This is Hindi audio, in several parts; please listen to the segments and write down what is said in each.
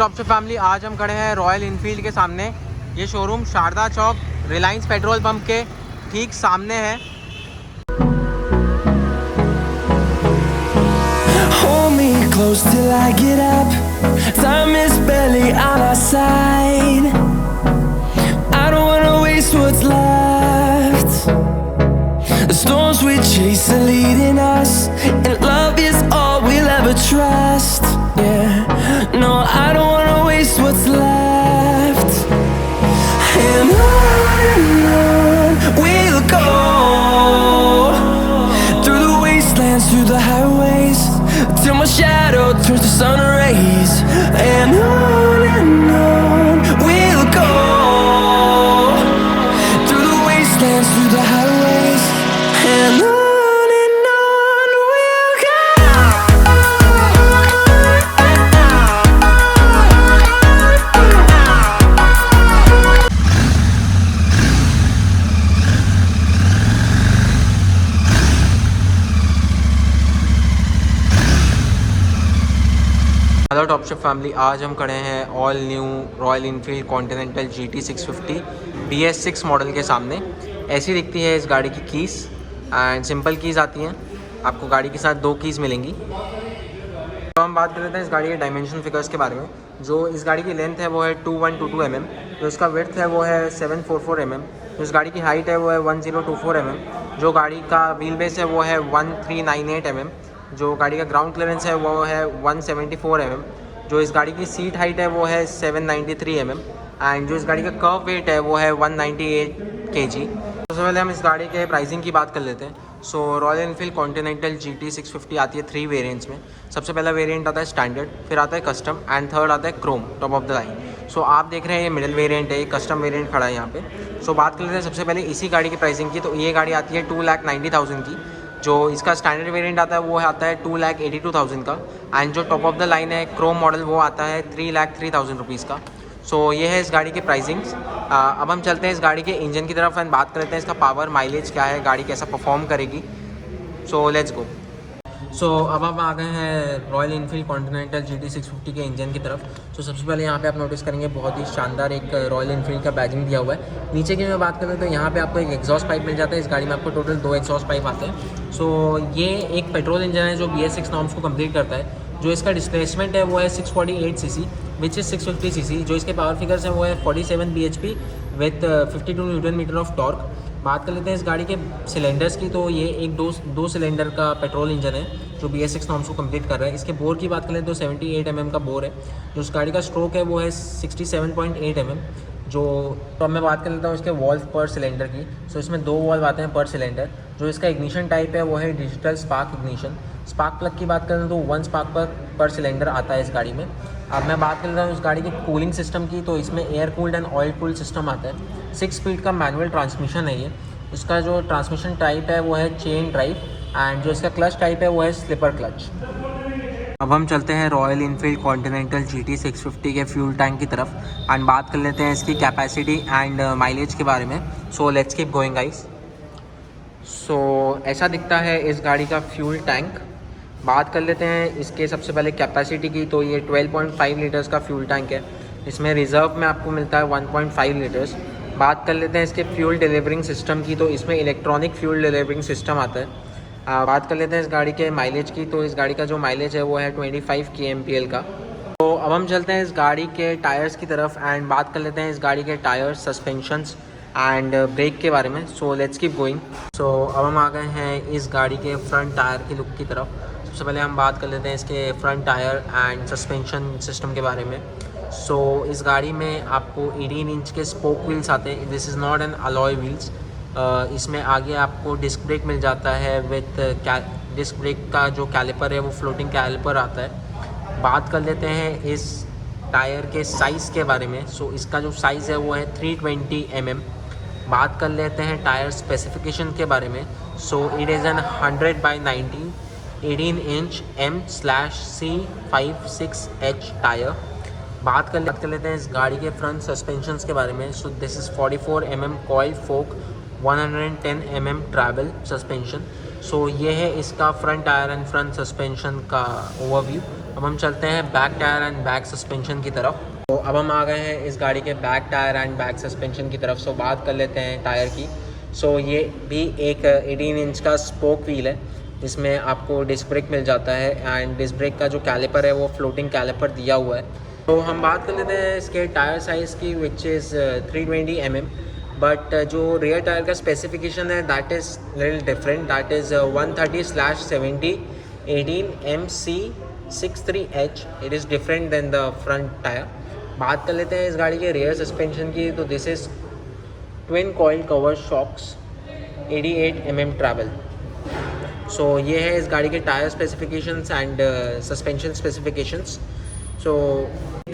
टॉप से फैमिली, आज हम खड़े हैं रॉयल इनफील्ड के सामने। ये शोरूम शारदा चौक रिलायंस पेट्रोल पंप के ठीक सामने है। Hold me close till I get up. Time is barely on our side. I don't wanna waste what's left. The storms we chase are leading us, and love is all we'll ever trust. Yeah, no, I don't wanna waste what's left. And on we'll go, through the wastelands, through the highways, till my shadow turns to sun rays. And on we'll go, through the wastelands, through the highways, and on we'll go. Hello top ship family, आज हम खड़े हैं all new royal Enfield continental GT 650 BS6 model के सामने। ऐसी दिखती है इस गाड़ी की कीज़ एंड सिंपल कीज़ आती हैं। आपको गाड़ी के साथ 2 कीज़ मिलेंगी। तो हम बात कर लेते हैं इस गाड़ी के डायमेंशन फिगर्स के बारे में। जो इस गाड़ी की लेंथ है वो है 2122 mm, जो इसका विड्थ है वो है 744 mm, जो इस गाड़ी की हाइट है वो है 1024 mm, जो गाड़ी का व्हील बेस है वो है 1398 mm, जो गाड़ी का ग्राउंड क्लियरेंस है वो है 174 mm, जो इस गाड़ी की सीट हाइट है वो है 793 mm एंड जो इस गाड़ी का कर्व वेट है वो है 198 kg। सबसे पहले हम इस गाड़ी के प्राइसिंग की बात कर लेते हैं। सो रॉयल इनफील्ड कॉन्टिनेंटल GT 650 आती है 3 वेरिएंट्स में। सबसे पहला वेरिएंट आता है स्टैंडर्ड, फिर आता है कस्टम एंड थर्ड आता है chrome, top of the line. So आप देख रहे हैं ये मिडिल वेरिएंट है, ये कस्टम वेरिएंट खड़ा है यहाँ पे। सो बात कर लेते हैं सबसे पहले इसी गाड़ी की प्राइसिंग की। तो ये गाड़ी आती है 2,90,000 की। जो इसका स्टैंडर्ड वेरिएंट आता है वो आता है 2,82,000 का एंड जो टॉप ऑफ द लाइन है क्रोम मॉडल वो आता है 3,03,000 रुपीज़ का। सो ये है इस गाड़ी की प्राइसिंग्स। अब हम चलते हैं इस गाड़ी के इंजन की तरफ एंड बात करते हैं इसका पावर, माइलेज क्या है, गाड़ी कैसा परफॉर्म करेगी। So let's go. सो अब हम आ गए हैं रॉयल इनफील्ड कॉन्टिनेंटल GT 650 के इंजन की तरफ। सो सबसे पहले यहाँ पे आप नोटिस करेंगे बहुत ही शानदार एक रॉयल इनफील्ड का बैजिंग दिया हुआ है। नीचे की मैं बात करूँ तो यहाँ पे आपको एक एग्जॉस्ट पाइप मिल जाता है। इस गाड़ी में आपको टोटल 2 एग्जॉस्ट पाइप आते हैं। सो ये एक पेट्रोल इंजन है जो BS6 नॉर्म्स को कंप्लीट करता है। जो इसका डिस्प्लेसमेंट है वो है 648 cc विच इज़ 650 cc। जो इसके पावर फिगर्स हैं वो है 47 bhp with 52 newton metre of torque. बात कर लेते हैं इस गाड़ी के सिलेंडर्स की। तो ये एक दो सिलेंडर का पेट्रोल इंजन है जो BS6 नॉर्म्स को कंप्लीट कर रहा है। इसके बोर की बात करें तो 78 mm का बोर है। जो उस गाड़ी का स्ट्रोक है वो है 67.8 mm। जो तो अब मैं बात कर लेता हूँ इसके वॉल्व पर सिलेंडर की। सो इसमें 2 वॉल्व आते हैं पर सिलेंडर। जो इसका इग्निशन टाइप है वो है digital spark ignition. Spark plug की बात करें तो 1 स्पार्क पर सिलेंडर आता है इस गाड़ी में। अब मैं बात कर रहा हूँ इस गाड़ी की कूलिंग सिस्टम की। तो इसमें air cooled and oil cooled system आता है। 6 स्पीड का मैनुअल ट्रांसमिशन है ये। इसका जो ट्रांसमिशन टाइप है वो है चेन ड्राइव एंड जो इसका क्लच टाइप है वो है स्लिपर क्लच। अब हम चलते हैं रॉयल इनफील्ड कॉन्टिनेंटल GT 650 के फ्यूल टैंक की तरफ एंड बात कर लेते हैं इसकी कैपेसिटी एंड माइलेज के बारे में। So let's keep going guys. So ऐसा दिखता है इस गाड़ी का फ्यूल टैंक। बात कर लेते हैं इसके सबसे पहले कैपेसिटी की। तो ये 12.5 लीटर्स का फ्यूल टैंक है। इसमें रिज़र्व में आपको मिलता है 1.5 लीटर्स। बात कर लेते हैं इसके फ्यूल डिलीवरिंग सिस्टम की। तो इसमें इलेक्ट्रॉनिक फ्यूल डिलीवरिंग सिस्टम आता है। बात कर लेते हैं इस गाड़ी के माइलेज की। तो इस गाड़ी का जो माइलेज है वो है 25 kmpl का। तो अब हम चलते हैं इस गाड़ी के टायर्स की तरफ एंड बात कर लेते हैं इस गाड़ी के टायर, सस्पेंशंस एंड ब्रेक के बारे में। So let's keep going. So अब हम आ गए हैं इस गाड़ी के फ्रंट टायर की लुक की तरफ। सबसे पहले हम बात कर लेते हैं इसके front tyre and suspension system के बारे में। सो इस गाड़ी में आपको 18 इंच के स्पोक व्हील्स आते हैं। This is not an alloy wheels. इसमें आगे आपको डिस्क ब्रेक मिल जाता है विथ डिस्क ब्रेक का जो कैलिपर है वो फ्लोटिंग कैलिपर आता है। बात कर लेते हैं इस टायर के साइज़ के बारे में। सो इसका जो साइज़ है वो है 320 mm। बात कर लेते हैं टायर स्पेसिफिकेशन के बारे में। So it is an 100/90 18 inch M/C56H tyre. बात कर लेते हैं इस गाड़ी के फ्रंट सस्पेंशंस के बारे में। So this is 44 mm coil fork 110 mm travel suspension. So ये है इसका front tyre and front suspension का ओवरव्यू। अब हम चलते हैं back tyre and back suspension की तरफ। तो अब हम आ गए हैं इस गाड़ी के back tyre and back suspension की तरफ। सो बात कर लेते हैं टायर की। सो ये भी एक 18 इंच का स्पोक व्हील है जिसमें आपको डिस्क ब्रेक मिल जाता है एंड डिस्क ब्रेक का जो कैलिपर है वो फ्लोटिंग कैलिपर दिया हुआ है। तो हम बात कर लेते हैं इसके टायर साइज़ की, विच इज़ 320 mm, बट जो रियर टायर का स्पेसिफिकेशन है that is little different. That is 130/70 18 MC63H। It is different than the front tyre. बात कर लेते हैं इस गाड़ी के रियर सस्पेंशन की। तो this is twin coil cover shocks 88 mm travel. So ये है इस गाड़ी के tyre specifications and suspension specifications. So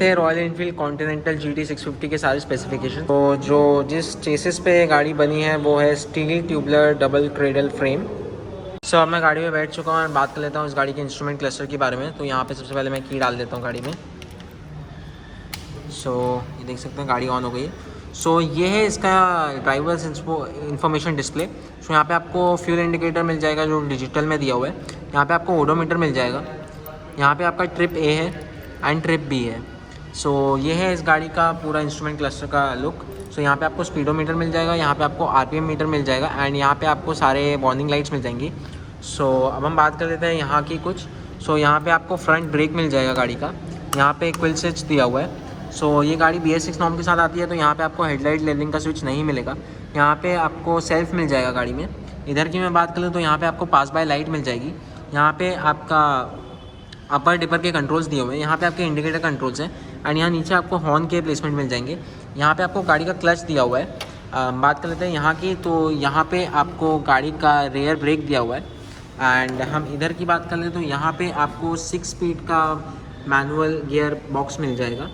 the Royal Enfield continental GT 650 के सारे स्पेसिफिकेशन। तो जो जिस चेसिस पे गाड़ी बनी है वो है steel tubular double cradle frame. So अब मैं गाड़ी में बैठ चुका हूँ और बात कर लेता हूँ इस गाड़ी के इंस्ट्रूमेंट क्लस्टर के बारे में। तो यहाँ पे सबसे पहले मैं की डाल देता हूँ गाड़ी में। सो ये देख सकते हैं गाड़ी ऑन हो गई है। सो ये है इसका ड्राइवर्स इंफॉर्मेशन डिस्प्ले। सो यहाँ पे आपको फ्यूल इंडिकेटर मिल जाएगा जो डिजिटल में दिया हुआ है। यहाँ पे आपको ओडोमीटर मिल जाएगा। यहाँ पे आपका ट्रिप A है एंड ट्रिप B है। सो ये है इस गाड़ी का पूरा इंस्ट्रूमेंट क्लस्टर का लुक। सो यहाँ पे आपको स्पीडोमीटर मिल जाएगा, यहाँ पे आपको RPM मीटर मिल जाएगा एंड यहाँ पे आपको सारे वार्निंग लाइट्स मिल जाएंगी। सो अब हम बात कर लेते हैं यहाँ की कुछ। सो यहाँ पे आपको फ्रंट ब्रेक मिल जाएगा गाड़ी का। यहाँ पे एक क्विल स्विच दिया हुआ है। सो ये गाड़ी BS6 नॉर्म के साथ आती है तो यहाँ पे आपको हेडलाइट लेवलिंग का स्विच नहीं मिलेगा। यहाँ पे आपको सेल्फ मिल जाएगा गाड़ी में। इधर की मैं बात करूँ तो यहाँ पे आपको पास बाय लाइट मिल जाएगी। यहाँ पे आपका अपर डिपर के कंट्रोल्स दिए हुए हैं। यहाँ पे आपके इंडिकेटर कंट्रोल्स हैं एंड यहाँ नीचे आपको हॉर्न के प्लेसमेंट मिल जाएंगे। यहाँ पे आपको गाड़ी का क्लच दिया हुआ है। बात कर लेते हैं यहाँ की। तो यहाँ पे आपको गाड़ी का रेयर ब्रेक दिया हुआ है एंड हम इधर की बात कर लें तो यहाँ पे आपको 6 स्पीड का मैनुअल गियर बॉक्स मिल जाएगा।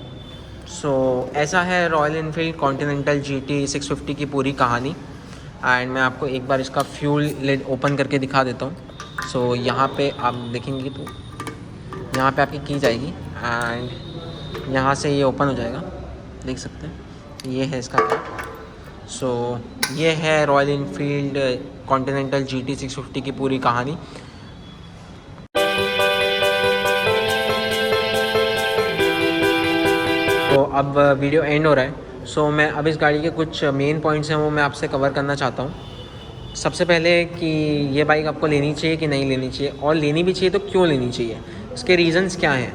सो ऐसा है रॉयल एनफील्ड कॉन्टिनेंटल GT 650 की पूरी कहानी एंड मैं आपको एक बार इसका फ्यूल लिड ओपन करके दिखा देता हूँ। सो यहाँ पे आप देखेंगे तो यहाँ पे आपकी की जाएगी एंड यहाँ से ये ओपन हो जाएगा, देख सकते हैं। ये है इसका। सो ये है रॉयल एनफील्ड कॉन्टिनेंटल GT 650 की पूरी कहानी। तो अब वीडियो एंड हो रहा है। सो मैं अब इस गाड़ी के कुछ मेन पॉइंट्स हैं वो मैं आपसे कवर करना चाहता हूँ। सबसे पहले कि ये बाइक आपको लेनी चाहिए कि नहीं लेनी चाहिए, और लेनी भी चाहिए तो क्यों लेनी चाहिए, इसके रीज़न्स क्या हैं।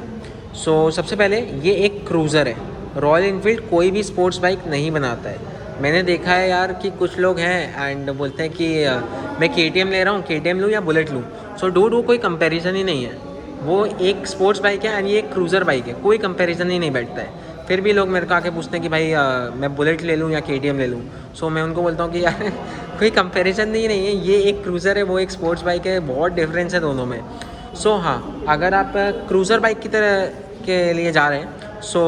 सो सबसे पहले ये एक क्रूज़र है। रॉयल एनफील्ड कोई भी स्पोर्ट्स बाइक नहीं बनाता है। मैंने देखा है यार कि कुछ लोग हैं एंड बोलते हैं कि मैं KTM ले रहा हूँ, KTM लूँ या बुलेट लूँ। सो डूड वो कोई कंपैरिजन ही नहीं है। वो एक स्पोर्ट्स बाइक है एंड ये एक क्रूज़र बाइक है, कोई कंपैरिजन ही नहीं बैठता है। फिर भी लोग मेरे को आके पूछते हैं कि भाई मैं बुलेट ले लूँ या KTM ले लूँ। सो मैं उनको बोलता हूँ कि यार कोई कंपैरिजन नहीं है। ये एक क्रूज़र है, वो एक स्पोर्ट्स बाइक है, बहुत डिफरेंस है दोनों में। सो हाँ, अगर आप क्रूज़र बाइक की तरह के लिए जा रहे हैं so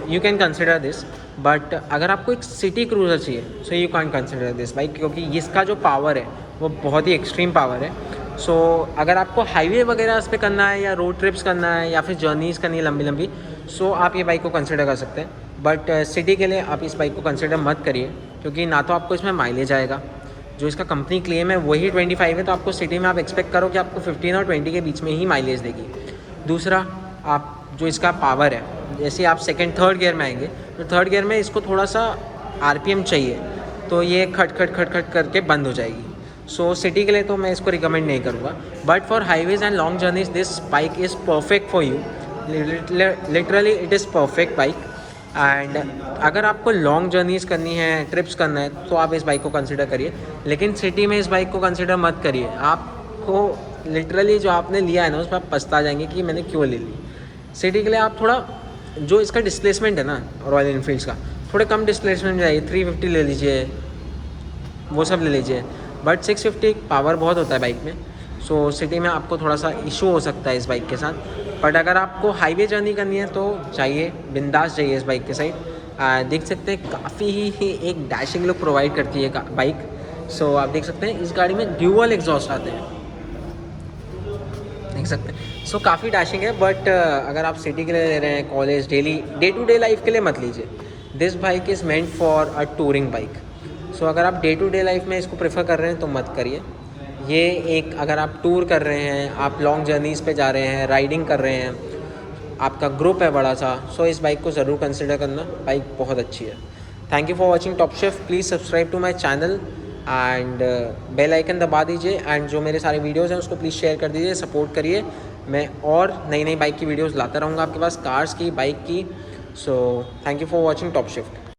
you can consider this, but अगर आपको एक सिटी क्रूज़र चाहिए so you can consider this bike, क्योंकि इसका जो पावर है वो बहुत ही एक्सट्रीम पावर है। सो अगर आपको हाईवे वगैरह इस पर करना है या रोड ट्रिप्स करना है या फिर जर्नीज़ करनी है लंबी लंबी, सो आप ये बाइक को कंसिडर कर सकते हैं। बट सिटी के लिए आप इस बाइक को कंसिडर मत करिए, क्योंकि ना तो आपको इसमें माइलेज आएगा, जो इसका कंपनी क्लेम है वही 25 है, तो आपको सिटी में आप एक्सपेक्ट करो कि आपको 15 और 20 के बीच में ही माइलेज देगी। दूसरा, आप जो इसका पावर है, जैसे आप सेकंड थर्ड गियर में आएंगे तो थर्ड गियर में इसको थोड़ा सा RPM चाहिए तो ये खट खट खट खट करके बंद हो जाएगी। सो सिटी के लिए तो मैं इसको रिकमेंड नहीं करूँगा, but for highways and long journeys this bike is perfect for you. Literally it is perfect bike. And अगर आपको लॉन्ग जर्नीज़ करनी है, ट्रिप्स करना है, तो आप इस बाइक को कंसिडर करिए, लेकिन सिटी में इस बाइक को कंसिडर मत करिए। आपको लिटरली जो आपने लिया है ना उस पर आप पछता जाएंगे कि मैंने क्यों ले ली। सिटी के लिए आप थोड़ा, जो इसका डिस्प्लेसमेंट है ना रॉयल एनफील्ड्स का, थोड़े कम डिस्प्लेसमेंट जाइए, 350 ले लीजिए, वो सब ले लीजिए। बट 650 पावर बहुत होता है बाइक में, सो सिटी में आपको थोड़ा सा इशू हो सकता है इस बाइक के साथ। बट अगर आपको हाईवे जर्नी करनी है तो चाहिए, बिंदास चाहिए इस बाइक के साइड। देख सकते हैं काफ़ी ही एक डैशिंग लुक प्रोवाइड करती है बाइक। सो आप देख सकते हैं इस गाड़ी में ड्यूअल एग्जॉस्ट आते हैं, देख सकते हैं। सो काफ़ी डैशिंग है, बट अगर आप सिटी के लिए ले रहे हैं, college, daily day to day life के लिए मत लीजिए। This bike is meant for a touring bike. So अगर आप डे टू डे लाइफ में इसको प्रेफर कर रहे हैं तो मत करिए। ये एक, अगर आप टूर कर रहे हैं, आप लॉन्ग जर्नीज़ पे जा रहे हैं, राइडिंग कर रहे हैं, आपका ग्रुप है बड़ा सा, सो इस बाइक को ज़रूर कंसिडर करना, बाइक बहुत अच्छी है। Thank you for watching top shift. Please subscribe to my channel and bell icon दबा दीजिए एंड जो मेरे सारे वीडियोज़ हैं उसको प्लीज़ शेयर कर दीजिए, सपोर्ट करिए। मैं और नई नई बाइक की वीडियोज़ लाता रहूँगा आपके पास, कार्स की, बाइक की। So thank you for watching top shift.